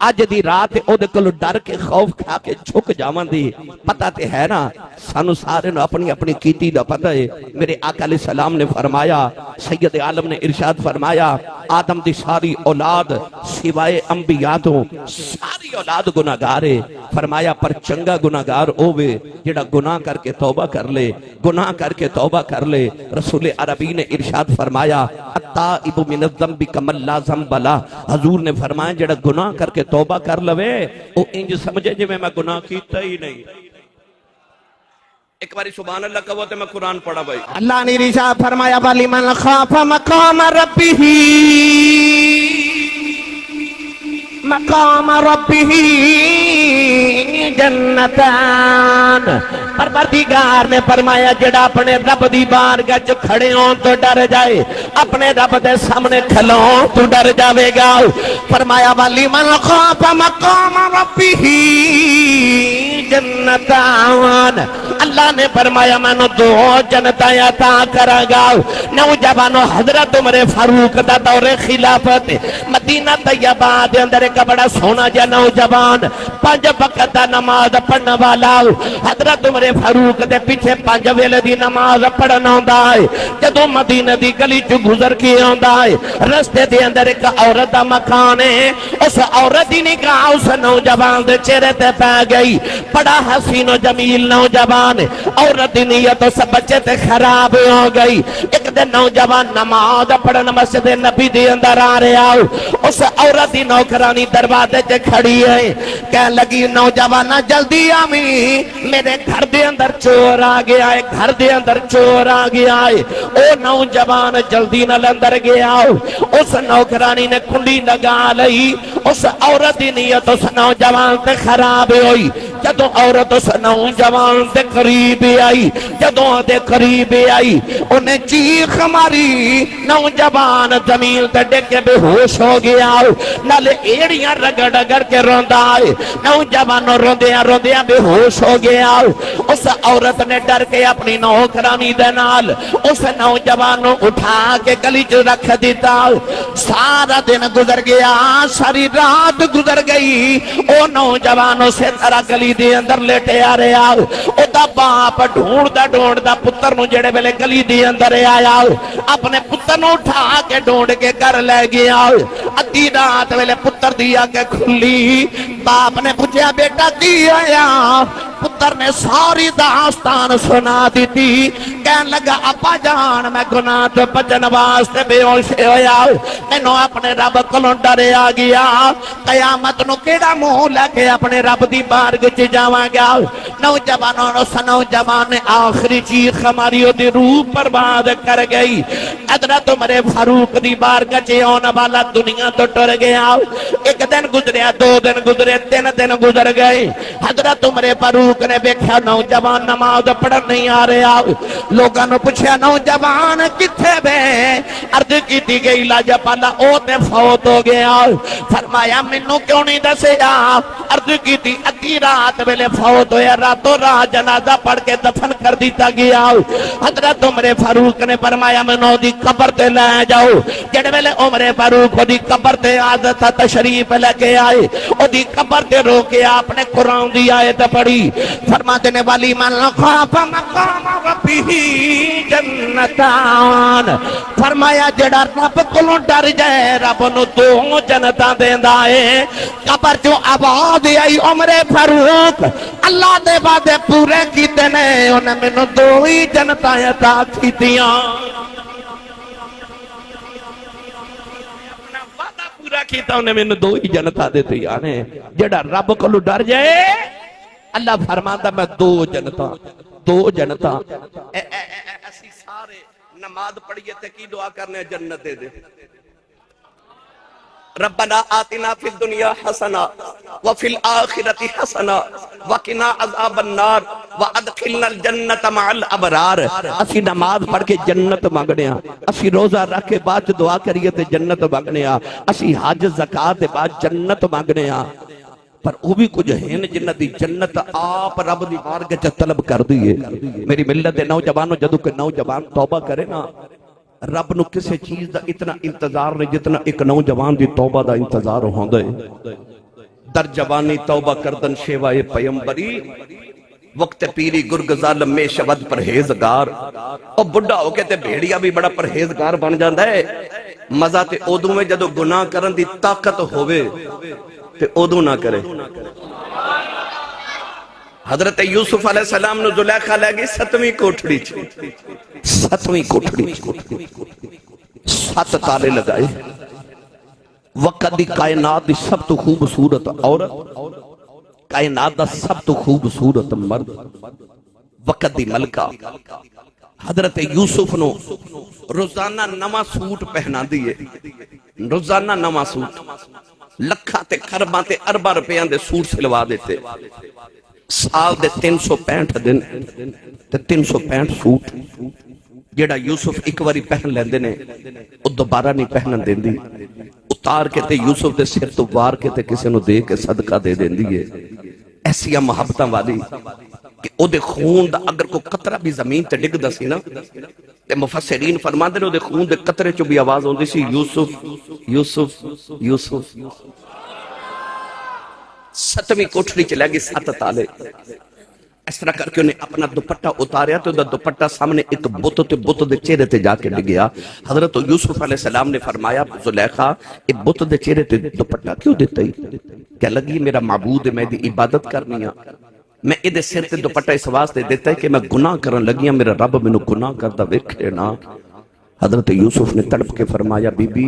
اج دی رات اودے کولوں ڈر کے خوف کھا کے جھک جاواں دی پتہ تے ہے نا سانو سارے نو اپنی اپنی کیتی دا پتہ ہے میرے آقا علیہ السلام نے فرمایا سید عالم نے ارشاد فرمایا آدم دی ساری اولاد سوائے انبیاء تو ساری اولاد گناہگار ہے فرمایا پر چنگا گناہگار ہووے جڑا گناہ کر کے توبہ کر لے گناہ کر کے توبہ کر لے رسول عربی نے ارشاد فرمایا التائب من الذنب کمن لا ذنب له حضور نے فرمایا جڑا گناہ کر کے توبہ کر لوے او انج سمجھے جے میں گناہ کیتا ہی نہیں ایک باری سبحان اللہ کہو تے میں قرآن پڑھا بھائی اللہ نے ارشاد فرمایا ولی من خاف مقام ربہ مقام ربہ جنتان پروردگار نے فرمایا جڑا اپنے رب دی بارگاہ وچ کھڑے ہون تو ڈر جائے اپنے رب دے سامنے کھلون تو ڈر جاوے گا فرمایا ولی من خاف مقام ربہ جنتان اللہ نے فرمایا میں دو جنتاں عطا کراں گا نوجوانو حضرت عمر فاروق دا دور خلافت مدینہ طیبہ دے اندر ایک بڑا سونا جا نوجوان 5 وقت دا نماز پڑھن والا حضرت عمر فاروق دے پیچھے 5 ویلے دی نماز پڑھن ہوندا ہے جدوں مدینہ دی گلی چ گزر کے ہوندا ہے رستے دے اندر ایک عورت دا مکان ہے اس عورت دی نگاہ اس نوجوان دے چہرے تے پے گئی بڑا حسین و جمیل نوجوان عورت دی نیت اس بچے تے خراب ہو گئی ایک دن نوجوان نماز پڑھن مسجد نبی دے اندر آ رہا اس عورت دی نوکرانی دروازے تے کھڑی ہے کہنے لگی نوجوانا جلدی آمی میرے گھر دے اندر چور آ گیا ہے گھر دے اندر چور آ گیا ہے او نوجوان جلدی نہ اندر گیا اس نوکرانی نے کنڈی لگا لئی اس عورت دی نیت اس نوجوان تے خراب ہوئی جدوں عورت اس نوجوان دے قریب آئی جدوں دے قریب آئی انہیں چیخ ماری نوجوان زمین تے ڈگ کے بے ہوش ہو گیا نالے ایڑیاں رگڑ رگڑ کے روندا ہے نوجوان روندیاں بے ہوش ہو گیا اس عورت نے ڈر کے اپنی نوکرانی دے نال اس نوجوان نو اٹھا کے گلی چ رکھ دیتا سارا دن گزر گیا ساری رات گزر گئی او نوجوان اسے طرح گلی دے اندر لیٹے آ رہا او دا باپ ڈھونڈدا پتر نو جڑے ویلے گلی دے اندر آیا اپنے پتر نو اٹھا کے ڈھونڈ کے گھر لے گیا ادھی رات ویلے پتر دی آنکھ کھلی باپ نے پوچھا بیٹا کی آیا پتر نے ساری داستان سنا دیتی کہنے لگا ابا جان میں گناہ تو بچن واسطے بے ہوش ہویا مینوں اپنے رب کولوں ڈر آ گیا قیامت نو کیڑا منہ لے کے اپنے رب دی بارگاہ وچ جاواں گا نوجوان نے آخری چیخ ماری دی روح برباد کر گئی حضرت عمر فاروق دی بارگاہ وچ آن والا دنیا تو ٹر گیا ایک دن گزریا 2 دن گزرے 3 دن گزر گئے حضرت عمر فاروق نے دیکھا نوجوان نماز پڑھن نہیں آ رہا لوگاں نے پوچھا نوجوان کتھے بے عرض کیتی گئی لاجپالا او تے فوت ہو گیا فرمایا مینوں کیوں نہیں دسیا عرض کیتی ادھی رات ویلے فوت ہویا راتوں رات جنازہ پڑھ کے دفن کر دیتا گیا حضرت عمر فاروق نے فرمایا مینوں دی قبر تے لے جاؤ جڑے ویلے عمر فاروق دی قبر تے عادت تشریف لے کے آئے او دی قبر تے رو کے آپ نے قرآن دی آیت پڑھی فرماتے نے والی من خاف مقام ربہ جنتان فرمایا جڑا رب کولوں ڈر جائے رب نو 2 جنتاں دیندا ہے قبر چوں آواز آئی عمر فاروق اللہ دے وعدے پورے کیتے نے انہیں مینوں 2 ہی جنتاں عطا کیتیاں اپنا وعدہ پورا کیتا انہیں مینوں 2 ہی جنتاں دتیاں نے جڑا رب کولوں ڈر جائے اللہ فرماتا میں 2 جنتاں ایسی سارے نماز پڑھئے تے کی دعا کرنے جنت دے دے ربنا آتنا فی الدنیا حسنا وفی الآخرت حسنا وقنا عذاب النار وادخلنا الجنت مع الابرار اسی نماز پڑھ کے جنت مانگنے ہاں اسی روزہ رکھ کے بعد دعا کریے تے جنت مانگنے ہاں اسی حج زکات دے بعد جنت مانگنے ہاں پر وہ بھی کچھ ہیں جنہ دی جنت آپ رب دی بارگاہ وچ طلب کر دیئے میری ملت دے نوجوانوں جدوں کہ نوجوان توبہ کرے نا رب نو کسے چیز دا اتنا انتظار نہیں جتنا ایک نوجوان دی توبہ دا انتظار ہوندا ہے در جوانی توبہ کردن شیوائے پیمبری، وقت پیری گرگ ظالم میں شود پرہیزگار۔ اور بڑھا ہو کے تے بھیڑیا بھی بڑا پرہیزگار بن جاندہ ہے۔ مزہ تے اودوں میں جدو گناہ کرن دی طاقت ہوئے تے اودوں نہ کرے۔ حضرت یوسف علیہ السلام نے زلیخا لے گئی 7ویں کوٹھڑی چھے، 7ویں کوٹھڑی چھے، 7 تالے لگائے۔ وقت دی کائنات دی سب تو خوبصورت عورت، کائنات دا سب تو خوبصورت مرد، وقت دی ملکہ حضرت یوسف نو روزانہ نواں سوٹ پہنا دیئے، روزانہ نواں سوٹ، لکھاں تے خرباں تے ارباں روپیاں دے سوٹ سلوا دیتے، سال دے 365 دن تے 365 سوٹ جیڑا یوسف ایک واری پہن لیندے نے وہ دوبارہ نہیں پہنن دیندی، اتار کے تے یوسف دے سر تو وار کے تے کسی نو دے کے صدقہ دے دیندی ہے۔ ایسی محبتاں والی کہ او دے خون دا اگر کوئی قطرہ بھی زمین تے ڈگ دا سی نا تے مفسرین فرما دے نے او دے خون دے قطرے چو بھی آواز ہوندی سی یوسف یوسف یوسف۔ 7ویں کوٹھڑی چلے گی 7 تالے، اس طرح کر کے انہیں اپنا دوپٹہ اتاریا تو دوپٹہ سامنے ایک بت تے بت دے چہرے تے جا کے ڈگیا۔ حضرت یوسف علیہ السلام نے فرمایا زلیخا یہ بت دے چہرے تے دوپٹہ کیوں دیتا ہی؟ کیا لگی میرا معبود ہے، میں دی عبادت کرنی ہے، میں ادھے سر تے دوپٹہ اس واسطے دیتا ہے کہ میں گناہ کرن لگیا، میرا رب میں نو گناہ کردہ ویکھے نا۔ حضرت یوسف نے تڑپ کے فرمایا بی بی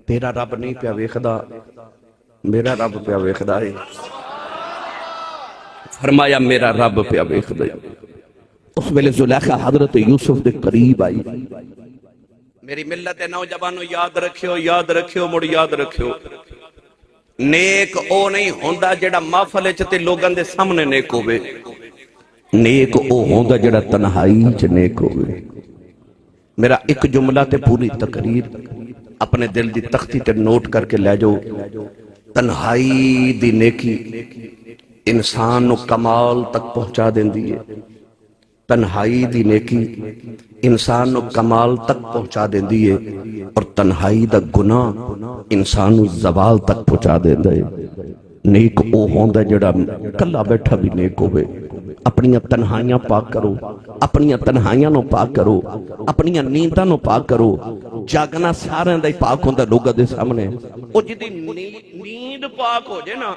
تیرا رب نہیں پیا ویکھدا، میرا رب پیا ویکھدا ہے۔ فرمایا میرا رب پہ ویکھ دے۔ اس ویلے زلیخا حضرت یوسف دے قریب آئی۔ میری ملت نوجوانوں یاد رکھیو، یاد رکھیو، مڑ یاد رکھیو، نیک او نہیں ہوندا جڑا محفل وچ تے لوگاں دے سامنے نیک ہوے، نیک او ہوندا جڑا تنہائی وچ نیک ہوے۔ میرا ایک جملہ تے پوری تقریر اپنے دل دی تختی تے نوٹ کر کے لے جاؤ۔ تنہائی دی نیکی انسان نو کمال تک پہنچا دیں دیئے، تنہائی دی نیکی انسان نو کمال تک پہنچا دیں دیئے، اور تنہائی دا گناہ انسان نو زوال تک پہنچا دیں دیئے۔ نیک او ہوندہ جڑا کلا بیٹھا بھی نیک ہوئے۔ اپنیاں تنہائیاں پاک کرو، اپنیاں تنہائیاں نو پاک کرو، اپنیاں نیندہ نو پاک کرو۔ جاگنا سارے اندائی پاک ہوندہ لوگا دے سامنے، او جدی نیند پاک ہو جائے نا،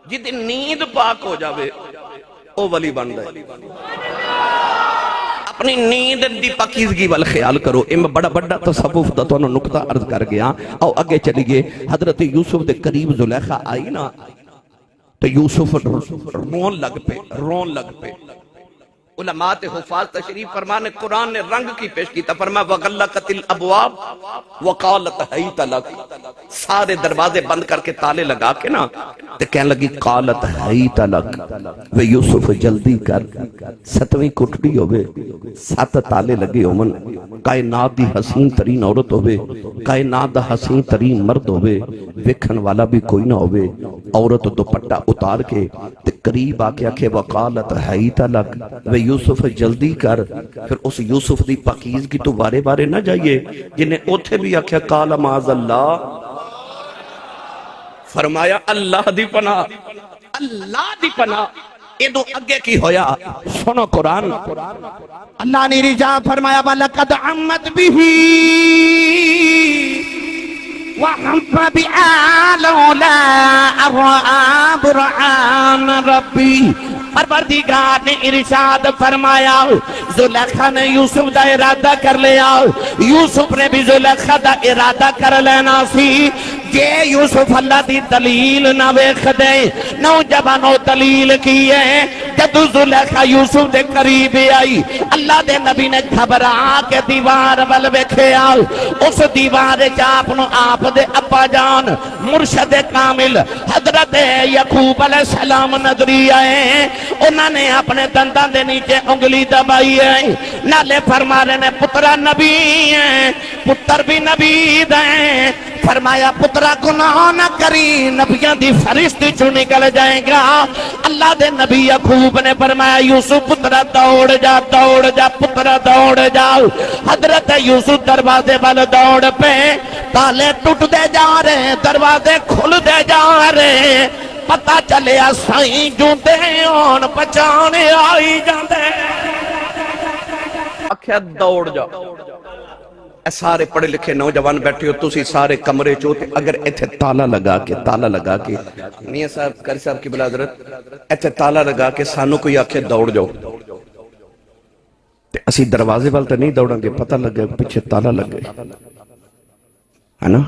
جدی نیند پاک ہو جاوے او ولی بن دے۔ اپنی نیند دی پاکیزگی وال خیال کرو۔ ایم بڑا بڑا تصوف دا تو انہوں نکتہ عرض کر گیا۔ او اگے چلی گئے، حضرت یوسف دے قریب زلیخا آئی نا تو یوسف رون لگ پہ۔ علماء حفاظ تشریف فرمانے قرآن نے رنگ کی پیش کی، فرما وغلقت الابواب وقالت حیت لک، سارے دروازے بند کر کے تالے لگا کے نا تے کہنے لگی قالت حیت لک، وہ یوسف جلدی کر 7ویں کوٹھڑی ہوئے، 7 تالے لگے ہومن، کائنات دی حسین ترین عورت ہوئے، کائنات دا حسین ترین مرد ہوئے، ویکھن والا بھی کوئی نہ ہوئے، عورت دوپٹہ اتار کے تے قریب آ کے آکھے وقالت حیت لک، وہ یوسف جلدی کر۔ پھر اس یوسف دی پاکیزگی تو بارے بارے نہ جائیے، جنہیں اوتھے بھی آکھیا قال معاذ اللہ، فرمایا اللہ دی پناہ، اللہ دی پناہ۔ ایدو اگے کی ہویا سنو قرآن، اللہ نے رجا فرمایا وَلَقَدْ عَمَّتْ بِهِ وَحَمَّ بِآلَوْلَا أَرْعَى بُرْعَانَ رَبِّي۔ پروردگار نے ارشاد فرمایا زلیخا نے یوسف دا ارادہ کر لیا، یوسف نے بھی زلیخا دا ارادہ کر لینا سی۔ جے یوسف اللہ دی دلیل نہ ویکھ دے، نوجوانوں دلیل کی ہے۔ جدو زلیخا یوسف دے قریب آئی، اللہ دے نبی نے گھبرا کے دیوار ول ویکھیا، اس دیوار چاپنو آپ دے ابا جان مرشد کامل حضرت یعقوب علیہ السلام نظری آئے۔ انہوں نے اپنے دندان دے نیچے انگلی دبائی ہے، نالے فرما رہے نے پترہ نبی ہیں، پتر بھی نبی دیں۔ فرمایا پترہ گناہ نہ کری، نبیاں دی فرشتی چو نکل جائیں گا۔ اللہ دے نبی یعقوب نے فرمایا یوسف پترہ دوڑ جا پترہ دوڑ جاؤ۔ حضرت یوسف دروازے وال دوڑ پہ، تالے ٹوٹ دے جا رہے، دروازے کھل دے جا رہے۔ پتہ چلیا سائیں جوندے ہون پہچانے آئی جاندے آکھیا دوڑ جا اے سارے پڑھے لکھے نوجوان بیٹھے ہو تسی سارے کمرے چوتے اگر ایتھے تالا لگا کے میاں صاحب قاری صاحب کی بلا حضرت ایتھے تالا لگا کے سانو کوئی آکھے دوڑ جاؤ تے اسی دروازے والتے نہیں دوڑاں گے پتہ لگے پیچھے تالا لگے ہے نا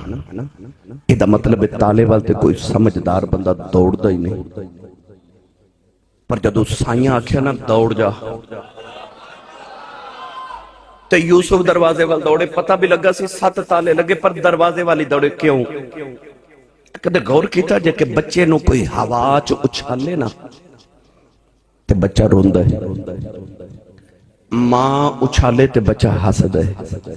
یہ مطلب تالے والتے کوئی سمجھدار بندہ دوڑ دا ہی نہیں پر جدو سائیاں آکھیا نا دوڑ جا تو یوسف دروازے وال دوڑے پتہ بھی لگا سی 7 تالے لگے پر دروازے والی دوڑے کیوں کدے غور کیتا جے کہ بچے نو کوئی ہوا چ اچھالے نا تے بچہ روندا ہے ماں اچھالے تے بچہ ہسدا ہے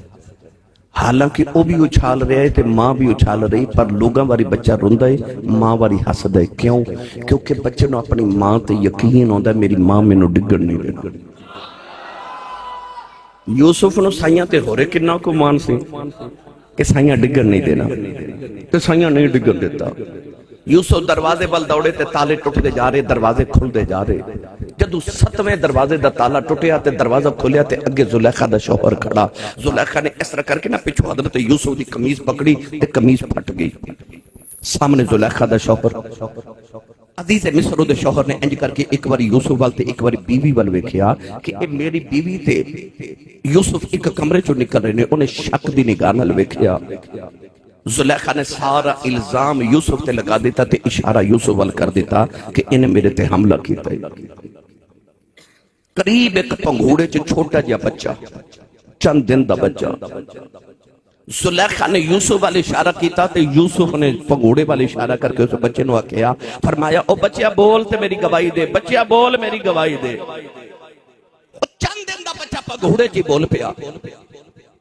حالانکہ او بھی اچھال رہا ہے تے ماں بھی اچھال رہی پر لوگاں واری بچہ روندا ہے ماں واری ہسدا ہے کیوں کیونکہ بچے نو اپنی ماں تے یقین ہوندا ہے میری ماں مینوں ڈگن نہیں دینا یوسف نو سائیاں تے ہورے کنہ کو مان سی کہ سائیاں ڈگن نہیں دینا تے سائیاں نہیں ڈگن دیتا یوسف دروازے بل دوڑے تے تالے ٹوٹ دے جا رہے دروازے کھل دے جا رہے جدو 7ویں دروازے دا تالا ٹوٹیا تے دروازہ کھولیا تے اگے زلیخا دا شوہر کھڑا زلیخا نے اس طرح کر کے نا پچھو حضرت یوسف دی قمیض پکڑی تے قمیض پھٹ گئی سامنے زلیخا دا شوہر عزیز مصر دے شوہر نے انج کر کے ایک باری یوسف وال تے ایک باری بیوی وال ویکھیا کہ اے میری بیوی تے یوسف ایک کمرے چوں نکل رہے نے انہیں شک دی نگاہ نال ویکھیا زلیخا نے سارا الزام یوسف تے لگا دیتا تے اشارہ یوسف وال کر دیتا کہ انہیں میرے تے حملہ کیتا ہے قریب ایک پنگھوڑے چ چھوٹا جا بچہ چند دن دا بچہ زلیخا نے یوسف والے اشارہ کیتا تے یوسف نے پنگھوڑے والے اشارہ کر کے اس بچے نو آکھیا فرمایا او بچہ بول تے میری گواہی دے بچہ بول میری گواہی دے چند دن دا بچہ پنگھوڑے جی بول پیا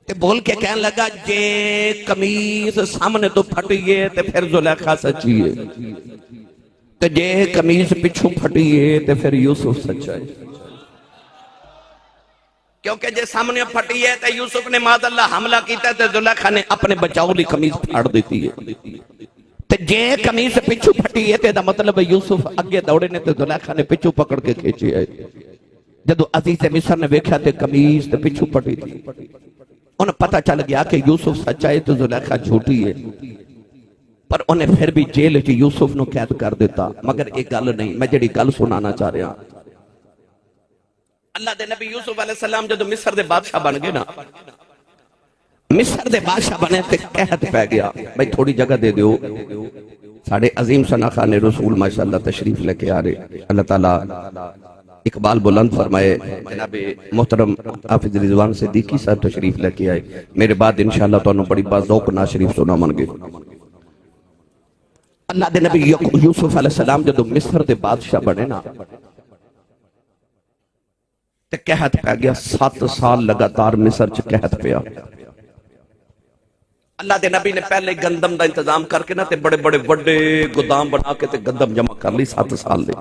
تے بول کے کہنے لگا جے قمیض سامنے تو پھٹیے تے پھر زلیخا سچیے تے جے قمیض پچھو پھٹیے تے پھر یوسف سچا ہے کیونکہ جے سامنے پھٹی ہے تے یوسف نے معاذ اللہ حملہ کیتا ہے تے زلیخا نے اپنے بچاؤ لی قمیض پھاڑ دیتی ہے تے جے قمیض پچھو پھٹی ہے تے دا مطلب یوسف اگے دوڑے نے تے زلیخا نے پچھو پکڑ کے کھینچی ہے جدو عزیز مصر نے ویکھیا تے قمیض تے پچھو پھٹی تھی انہیں پتہ چل گیا کہ یوسف سچا ہے تو زلیخا جھوٹی ہے پر انہیں پھر بھی جیل چ یوسف نو قید کر دیتا مگر ایک گل نہیں میں جڑی گل سنانا چاہ رہا ہوں اللہ دے نبی یوسف علیہ السلام جدو مصر دے بادشاہ بن گئے نا مصر دے بادشاہ بنے تے قحط پہ گیا بھئی تھوڑی جگہ دے دیو ساڑھے عظیم ثنا خان رسول ماشاءاللہ تشریف لے کے آ رہے اللہ تعالیٰ اقبال بلند فرمائے جناب محترم حافظ رضوان صدیقی صاحب تشریف لے کے آئے میرے بعد انشاءاللہ تو انہوں بڑی بات ذوق نا شریف سنا من گئے اللہ دے نبی یوسف علیہ السلام جدو مصر دے بادشاہ بنے نا تے قحط پہ گیا 7 سال لگاتار مصر چ قحط پیا اللہ دے نبی نے پہلے گندم دا انتظام کر کے نا تے بڑے بڑے بڑے گودام بنا کے تے گندم جمع کر لی 7 سال دے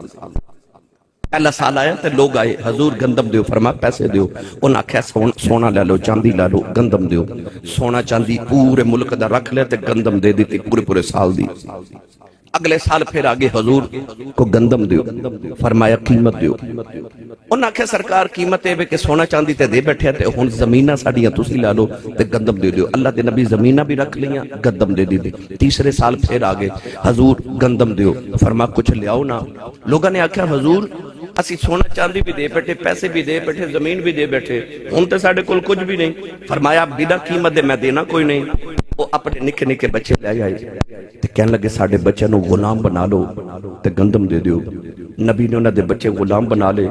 پہلا سال آیا تے لوگ آئے حضور گندم دیو فرمایا پیسے دیو انہاں آکھیا سونا لے لو چاندی لے لو گندم دیو سونا چاندی پورے ملک دا رکھ لے تے گندم دے دیتی پورے سال دی اگلے سال پھر آگے حضور کو گندم دیو فرمایا قیمت دیو انہاں آکھیا سرکار قیمت ہے کہ سونا چاندی تے دے بیٹھے تے ہن زمیناں ساڈیاں تسی لے لو تے گندم دے دیو اللہ دے نبی زمیناں بھی رکھ لیاں گندم دے دی تیسرے سال پھر آگے حضور گندم دیو فرمایا کچھ لے آؤ نا لوگاں نے آکھیا حضور اسی سونا چاندی بھی دے بیٹھے پیسے بھی دے بیٹھے زمین بھی دے بیٹھے ہن تے ساڈے کول کچھ بھی نہیں فرمایا بنا قیمت دے میں دینا کوئی نہیں وہ اپنے نکے نکے بچے لے گئے تے کہنے لگے ساڈے بچے نو غلام بنا لو تے گندم دے دیو نبی نے انہاں دے بچے غلام بنا لے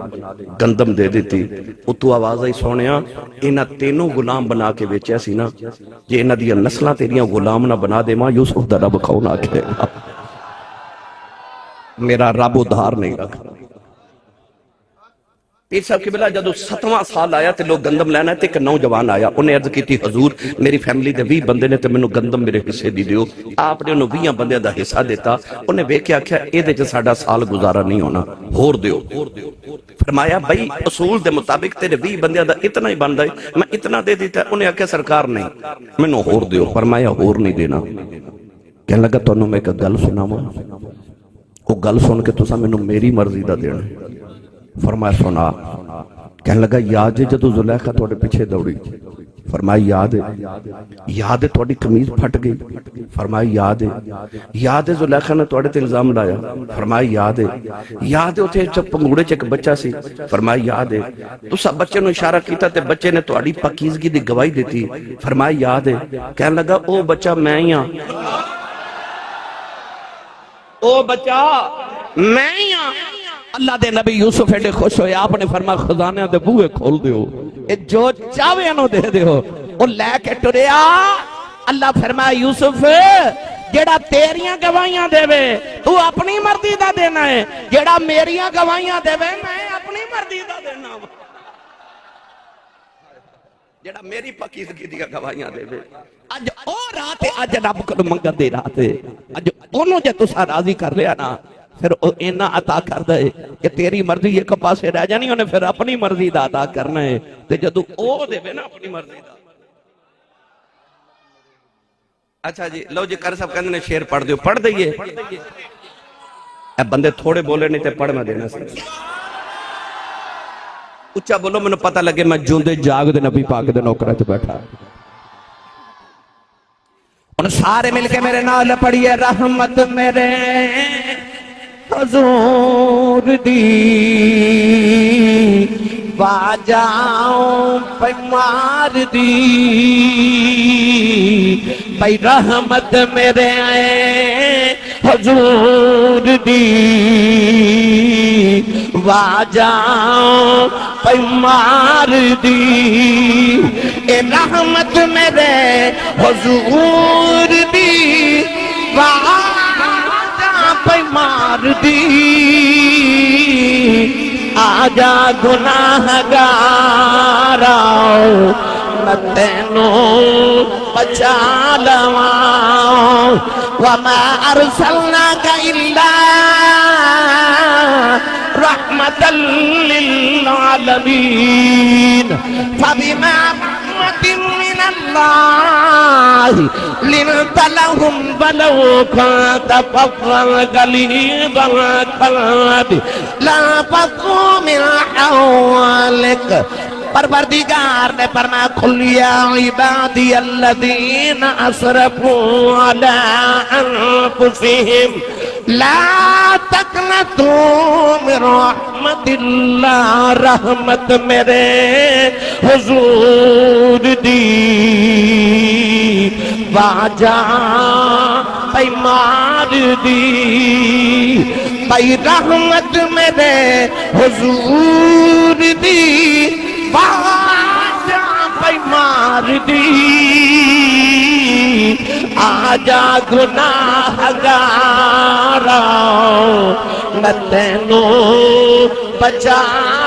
گندم دے دیتی اتو آواز آئی سونیا انہاں تینوں غلام بنا کے بیچیا سی نا جے انہاں دی نسلاں تیریاں غلام نہ بنا دے ماں یوسف دا رب کھاؤنا کے میرا رب ادھار نہیں رکھا پیر صاحب کی بلا جدو 7واں سال آیا تے لوگ گندم لینا ہے تے ایک نوجوان آیا انہیں عرض کی تھی حضور میری فیملی دے 20 بندے نے تے میں گندم میرے حصے دی دیو آپ نے انہوں 20 بندے دا حصہ دیتا انہیں بے کیا کیا اے دے جو ساڑھا سال گزارا نہیں ہونا ہور دیو فرمایا بھائی اصول دے مطابق تیرے 20 بندے دا اتنا ہی بندہ ہے میں اتنا دے دیتا انہیں آکھیا سرکار نہیں میں نو ہور دیو فرمایا ہور نہیں دینا کہنے لگا تو انہوں میں ایک گل سنا وہ گل سن کے تسا مینوں میری مرضی دا دینا. فرمایا سنا. کہنے لگا یاد ہے جدو زلیخا تھوڑے پیچھے دوڑی. فرمایا یاد ہے تھوڑی قمیض پھٹ گئی. فرمایا یاد ہے زلیخا نے تھوڑے تے الزام لایا. فرمایا یاد ہے اتھے جب پنگوڑے چ ایک بچہ سی. فرمایا یاد ہے تسا بچے نو اشارہ کیتا تے بچے نے تھوڑی پاکیزگی دی گواہی دیتی. فرمایا یاد ہے. کہنے لگا او بچہ میں ہی ہاں, او بچہ میں ہی ہاں. اللہ دے نبی یوسف ایڈے خوش ہوئے. آپ نے فرمایا خزانے دے بوئے کھول دیو, جو چاہوے انہوں دے دیو. وہ لے کے ٹریا. اللہ فرمایا یوسف جیڑا تیریاں گواہیاں دے وے تو اپنی مرضی دا دینا ہے, جیڑا میریاں گواہیاں دے وے میں اپنی مرضی دا دینا. جیڑا میری پاکیزگی دی گواہیاں دے وے اج او رات ہے, اج رب کو منگن دی رات ہے. اج انہوں جے تسا راضی کر لیا نا پھر اینا عطا کر دے کہ تیری مرضی ایک پاسے رہ جانی, انہیں پھر اپنی مرضی دا عطا کرنا ہے. تے جدو او دے وے نا اپنی مرضی دا. اچھا جی لو جی کر صاحب کہنے نے شیر پڑھ دیو. پڑھ دئیے اے بندے تھوڑے بولے نہیں تے پڑھ میں دینا سی. اچھا بولو میں نے پتہ لگے میں جوندے جاگ دے نبی پاک دے نوکرہ تے بیٹھا. ان سارے مل کے میرے نال پڑھیے رحمت میرے حضور دی باجاؤں پیمار دی. بھائی رحمت میرے حضور دی باجاؤں پیمار دی. اے رحمت میرے حضور دی باجاؤں پیمار دی. آجا گناہ گارا میں تینوں بچا لواں. وما ارسلناک الا رحمتا للعالمین. فبما رحمت من اللہ لنت لهم ولو كنت فظا غليظ القلب لانفضوا من حولك. پروردگار نے فرمایا قل یا عبادی الذین اسرفوا علی انفسہم لا تقنطوا من رحمت اللہ. رحمت میرے حضور دی باجا پیمار دی. بھائی رحمت میرے حضور دی باجا پیمار دی. آجا گناہ گارا میں تینوں بچا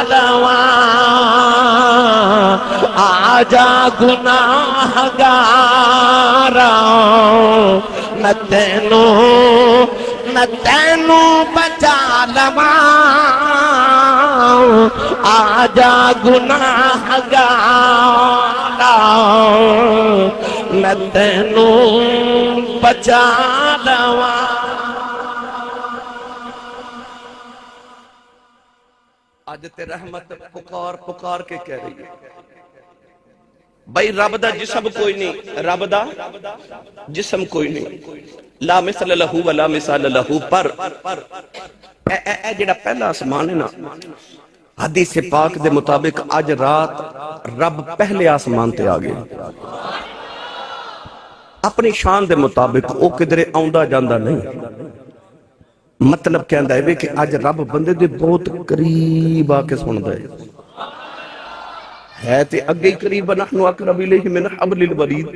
لواں. آجا گناہ گارا میں تینوں بچا لواں. آجا گناہ گارا میں تینوں بچا لواں. آج تے رحمت پکار کے کہہ رہی ہے. بھائی رب دا جسم کوئی نہیں, رب دا جسم کوئی نہیں. لا مثل لہو ولا مثال لہو. پر اے جڑا پہلا آسمان ہے نا, حدیث پاک دے مطابق آج رات رب پہلے آسمان تے آگئے. اپنی شان دے مطابق او کدرے آؤندا جاندہ نہیں. مطلب کہندہ ہے کہ آج رب بندے دے بہت قریب آکے سن دے ہے تے اگے قریب. نحن اقرب الیہ من حبل الورید.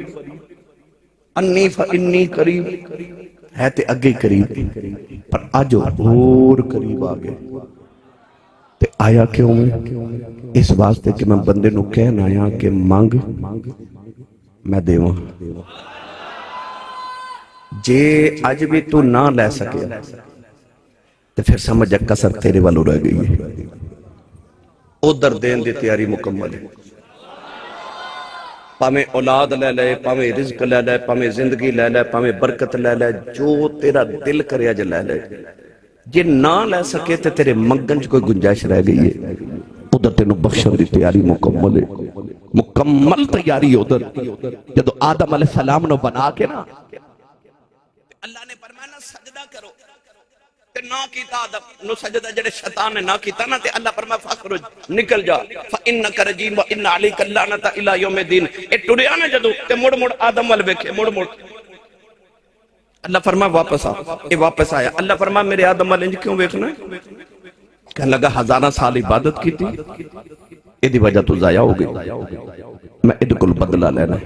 انی فانی قریب ہے تے اگے قریب, پر آج اور قریب آگے. تے آیا کیوں میں اس واسطے کہ میں بندے نو کہنا آیا کہ مانگ میں دیواں. جے آج بھی تو نہ لے سکے تو پھر سمجھ کسر تیرے والوں رہ گئی ہے. ادھر دین دی تیاری مکمل ہے. پامیں اولاد لے لے, پامیں رزق لے لے, پامیں زندگی لے لے, پامیں برکت لے لے, جو تیرا دل کرے اج لے لے. جے نہ لے سکے تے تیرے منگن چ کوئی گنجائش رہ گئی ہے، ادھر تینوں بخشن دی تیاری مکمل ہے، مکمل تیاری ادھر۔ جدو آدم علیہ السلام نو بنا کے نا اللہ نے فرمایا سجدہ کرو تے نہ کیتا آدم نو سجدہ، جڑے شیطان نے نہ کیتا نا تے اللہ فرمایا فخرج نکل جا فإنک رجیم وإن علیک اللعنۃ الی یوم الدین۔ اے ٹریا نا جدو تے مڑ مڑ آدم ول ویکھے، مڑ مڑ اللہ فرمایا واپس آ، اے واپس آیا۔ اللہ فرمایا میرے آدم ول انج کیوں ویکھنا ہے؟ کہنے لگا ہزاراں سال عبادت کی تھی، ایدی وجہ تو ضائع ہو گئی، میں ایدی کل بدلہ لینا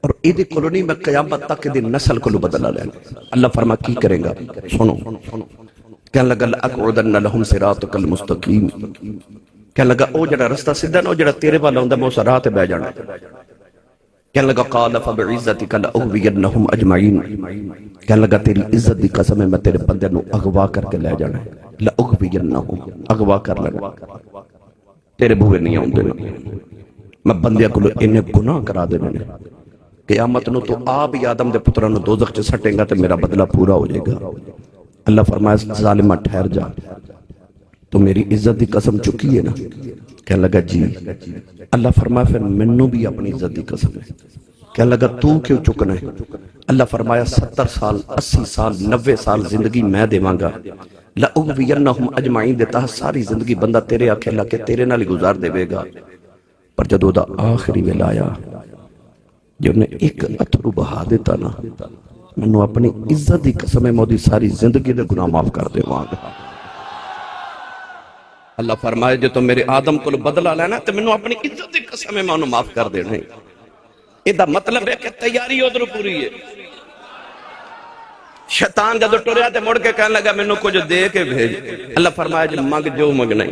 اور ایدی کلو نہیں، میں قیامت تک ایدی نسل کلو بدلہ لینا۔ اللہ فرما کی کریں گا؟ سنو، کہنے لگا لَأَقْعُدَنَّ لَهُمْ صِرَاطَكَ الْمُسْتَقِيمِ، کہنے لگا او جڑا رستہ سیدھا نا، او جڑا تیرے والا ہوندا میں اس راہ تے بیٹھ جانا۔ کہنے لگا قَالَ فَبِعِزَّتِكَ لَأُغْوِيَنَّهُمْ أَجْمَعِينَ، کہنے لگا تیری عزت دی قسم ہے میں تیرے بندے نو اغوا کر کے لے جانا ہے، لَأُغْوِيَنَّهُمْ، اغوا کر لینا، تیرے بھوئے نہیں آؤں دینا، میں بندے کو انہیں گناہ کرا دینا ہے۔ قیامت نو تو آپ ہی آدم دے پترانو دوزخ چ سٹیں گا تے میرا بدلہ پورا ہو جائے گا۔ اللہ فرمایا ظالمہ ٹھہر جا، تو میری عزت دی قسم چکی ہے نا؟ کہنے لگا جی۔ اللہ فرمایا پھر منو بھی اپنی عزت دی قسم ہے۔ کہنے لگا تو کیوں چکنا ہے؟ اللہ فرمایا 70 سال 80 سال 90 سال زندگی میں دیواں گا، لَأُغْوِيَنَّهُمْ أَجْمَعِينَ دیتا ساری زندگی بندہ تیرے آنکھیں لگے تیرے نال ہی گزار دے گا، پر جدو دا آخری ویلا آیا جو نے ایک اتھرو بہا دیتا نا، منو اپنی عزت دی قسم ہے مودی ساری زندگی دے گناہ معاف کر دے وہاں۔ اللہ فرمائے جو تو میرے آدم کو بدلہ لینا تو منو اپنی عزت دی قسم ہے میں انہوں معاف کر دینے۔ ایدہ مطلب ہے کہ تیاری ادھر پوری ہے۔ شیطان جدو ٹوریا تے مڑ کے کہنے لگا منو کو جو دے کے بھیج۔ اللہ فرمایا جو مانگ جو مانگ نہیں،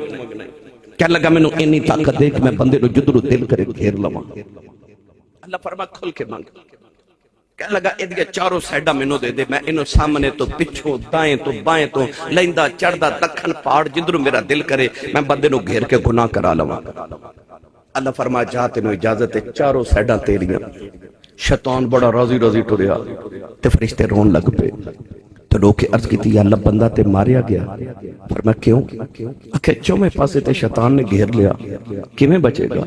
کہنے لگا منو اینی طاقت دے کہ میں بندے نو جدرو دل کرے گھیر لواں۔ اللہ فرمایا کھل کے مانگ، کہنے لگا ایدھے چاروں سیڈا منو دے دے، میں انہوں سامنے تو پچھوں دائیں تو بائیں تو لیندہ چڑھدہ دکھن پہاڑ جدرو میرا دل کرے میں بندے نو گھیر کے گناہ کرا لواں۔ اللہ فرمایا جاتے نو اجازت ہے، چاروں سیڈا تیریاں۔ شیطان بڑا راضی راضی ٹوریا تے فرشتے رون لگ پے، تو لوگ کے عرض کی تھی یا اللہ بندہ تے ماریا گیا۔ فرمایا کیوں؟ آکھے چومے پاسے تے شیطان نے گھیر لیا، کیویں بچے گا؟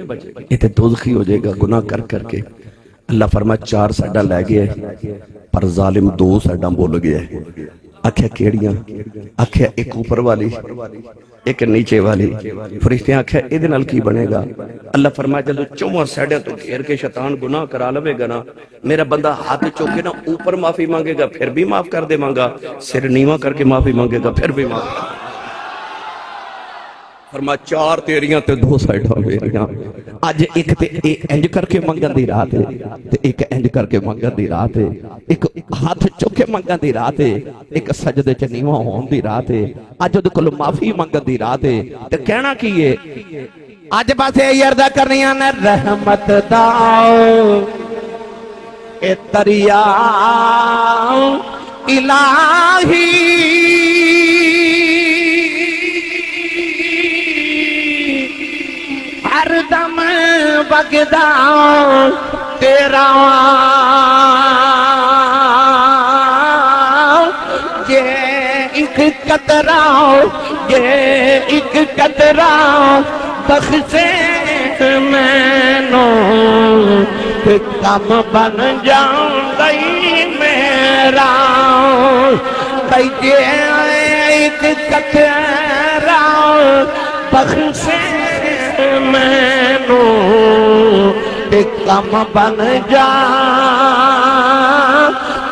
یہ تے دوزخی ہو جائے گا گناہ کر کر کے۔ اللہ فرمایا 4 سیڈا لے گئے پر ظالم 2 سیڈا بول گئے۔ آکھے کیڑیاں؟ آکھے ایک اوپر والی ایک نیچے والی۔ فرشتے آکھے ایدھے نال کی بنے گا؟ اللہ فرمایا جدو چومہ سیڈے تو گھیر کے شیطان گناہ کرا لوے گا نا، میرا بندہ ہاتھ چوکے نا اوپر معافی مانگے گا پھر بھی معاف کر دے مانگا، سر نیواں کر کے معافی مانگے گا پھر بھی معاف کر دے۔ فرمایا 4 تیریاں تے 2 سائیڈاں میریاں۔ آج ایک تے انج کر کے منگن دی رات ہے تے ایک انج کر کے منگن دی رات ہے، ایک ہاتھ چوکے منگن دی رات ہے، ایک سجدے چ نیواں ہون دی رات ہے، آج دے کول معافی منگن دی رات ہے تے کہنا کی ہے؟ آج بس یہ عرض کرنیاں نے رحمت داؤ اے دریا الہی ہر دم بگدا تیرا یہ ایک قطرہ یہ ایک قطرہ بخشے میں نو کم بن جاؤں گئی میرا بھائی یہ ایک قطرہ بخشے میں نو کم بن جا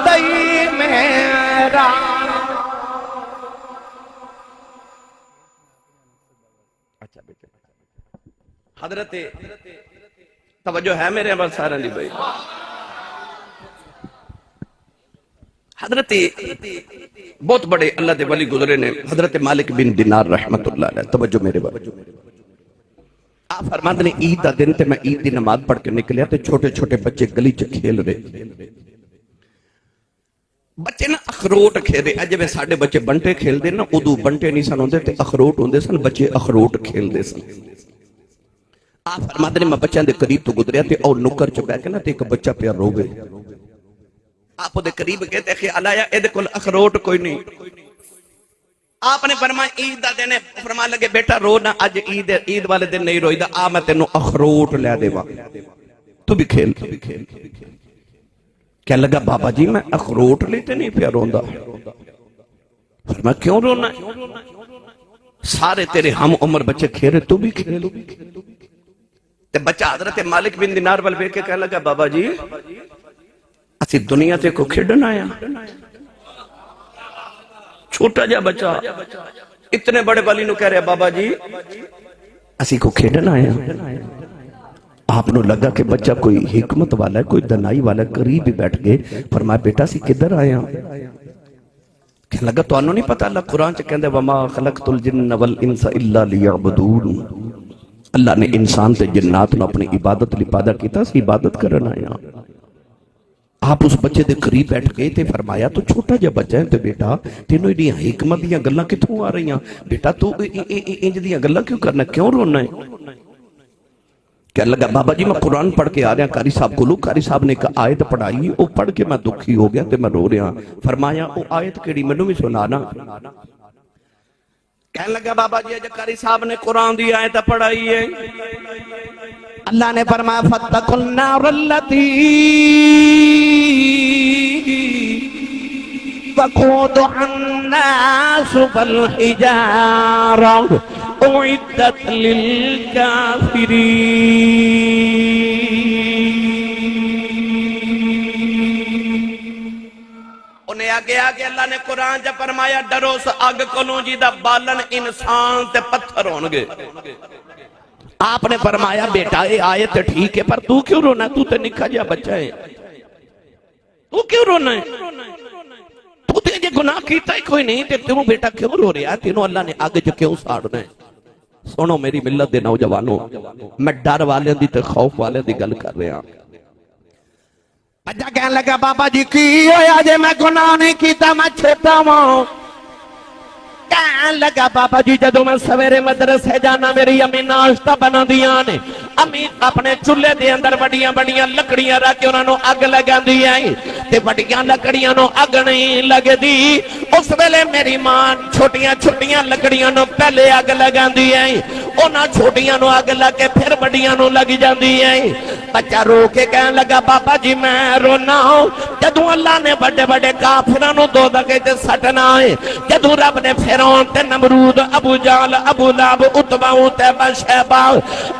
گئی میرا۔ حضرت توجہ ہے میرے عمل سارے دی بھائی؟ حضرت بہت بڑے اللہ دے ولی گزرے نے، حضرت مالک بن دینار رحمت اللہ علیہ، توجہ میرے بھائی۔ آپ فرماتے نے عید دا دن تے میں عید دی نماز پڑھ کے نکلیا تے چھوٹے چھوٹے بچے گلی چ کھیل رہے، بچے نا اخروٹ کھیل رہے، اجے میں ساڑھے بچے بنٹے کھیل دے نا، ادو بنٹے نہیں سن ہوندے تے اخروٹ ہوندے سن، بچے اخروٹ کھیل دے سن۔ آپ فرماتے نے میں بچیاں دے قریب تو گزریا تے اور نکر چ بیٹھ کے نا تے ایک بچہ پیا روے، آپ دے قریب گئے تے خیال آیا اے دے کول اخروٹ کوئی نہیں، آپ نے فرمایا عید دا دن ہے، فرما لگے بیٹا رو نہ، اج عید والے دن نہیں روئی دا، آ میں تینوں اخروٹ لے دیوا، تو بھی کھیل۔ کیا لگا بابا جی میں اخروٹ لیتے نہیں پیا روندا، فرمایا کیوں رونا ہے؟ سارے تیرے ہم عمر بچے کھیل رہے، تو بھی کھیل۔ تے بچہ حضرت مالک بن دینار وال ویکھ کے کہنے لگا بابا جی اسی دنیا تے کو کھیڈن آیا، چھوٹا جا بچہ اتنے بڑے ولی نو کہہ رہے بابا جی اسی کو کھیڈن آیا۔ آپ نو لگا کہ بچہ کوئی حکمت والا ہے، کوئی دنائی والا ہے، قریب ہی بیٹھ گئے، فرمایا بیٹا سی کدھر آیا؟ کہنے لگا تو انہوں نہیں پتا، اللہ قرآن چ کہندے وما خلقت الجن والانس الا لیعبدون، اللہ نے انسان تے جنات نو اپنی عبادت لی پیدا کیتا، سی عبادت کرن آیا۔ آپ اس بچے دے قریب بیٹھ گئے تے فرمایا تو چھوٹا جا بچہ ہے تے بیٹا تینوں ایڈیاں حکمت دیاں گلاں کتھوں آ رہی ہیں؟ بیٹا تو انج دیاں گلاں کیوں کرنا، کیوں رونا ہے؟ کہنے لگا بابا جی میں قرآن پڑھ کے آ رہا قاری صاحب کو، قاری صاحب نے ایک آیت پڑھائی، وہ پڑھ کے میں دکھی ہو گیا تے میں رو رہا، فرمایا وہ آیت کیڑی مینوں بھی سنانا۔ کہنے لگا بابا جی اج قاری صاحب نے قرآن دی آیت پڑھائی ہے، اللہ نے فرمایا فاتقوا النار التي وقودها الناس والحجارة اعدت للكافرين۔ انہیں آگے آگے اللہ نے قرآن جا فرمایا ڈرو اس آگ کولوں جی دا بالن انسان تے پتھر ہونگے۔ آپ نے فرمایا بیٹا یہ آیت ٹھیک ہے پر تو کیوں رونا ہے؟ تو تے نکھا جا بچہ ہے، تو کیوں رونا ہے؟ تو تے یہ گناہ کیتا ہی کوئی نہیں، تے تیروں بیٹا کیوں رو رہا ہے؟ تینوں اللہ نے آگے جو کیوں ساڑنا ہے؟ سنو میری ملت دے نوجوانوں، میں ڈر والے دی تے خوف والے دی گل کر رہا ہوں۔ بچہ کہنے لگا بابا جی کی ہویا جے میں گناہ نہیں کیتا، میں چھوٹا ہوں۔ کہنے لگا بابا جی جدو میں سویرے مدرسے جانا میری امی ناشتہ بنا دیا نے، امی اپنے چولہے دے اندر بڑیاں بڑیاں لکڑیاں رکھ کے انہوں نے اگ لگا دی آئی تے بڑیاں لکڑیاں نو اگ نہیں لگ دی، اس ویلے میری ماں چھوٹیاں چھوٹیاں لکڑیاں نو پہلے اگ لگا دی آئی، انہاں چھوٹیاں نو اگ لگ کے پھر بڑیاں نو لگ جاندی آئی۔ بچہ رو کے کہنے لگا بابا جی میں رونا ہوں جدوں اللہ نے بڑے بڑے کافروں نو دوزخ تے سٹنا ہے، جدوں رب نے فرعون تے نمرود ابو جہل ابو لہب عتبہ عتیبہ شیبہ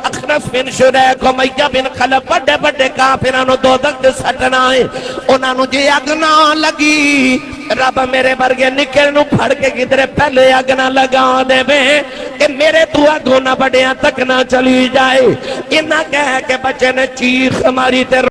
اخنس بن شریح امیہ بن خلف بڑے بڑے کافروں نو دوزخ تے سٹنا ہے، انہاں نو جے اگ نہ لگی رب میرے برگے نکل نو پھڑ کے کدھر پہلے اگ نہ لگا دے میں کہ میرے تو اگوں نہ بڑیاں تک نہ چلی جائے۔ انہاں کہہ کے بچے نے چیخ ماری تے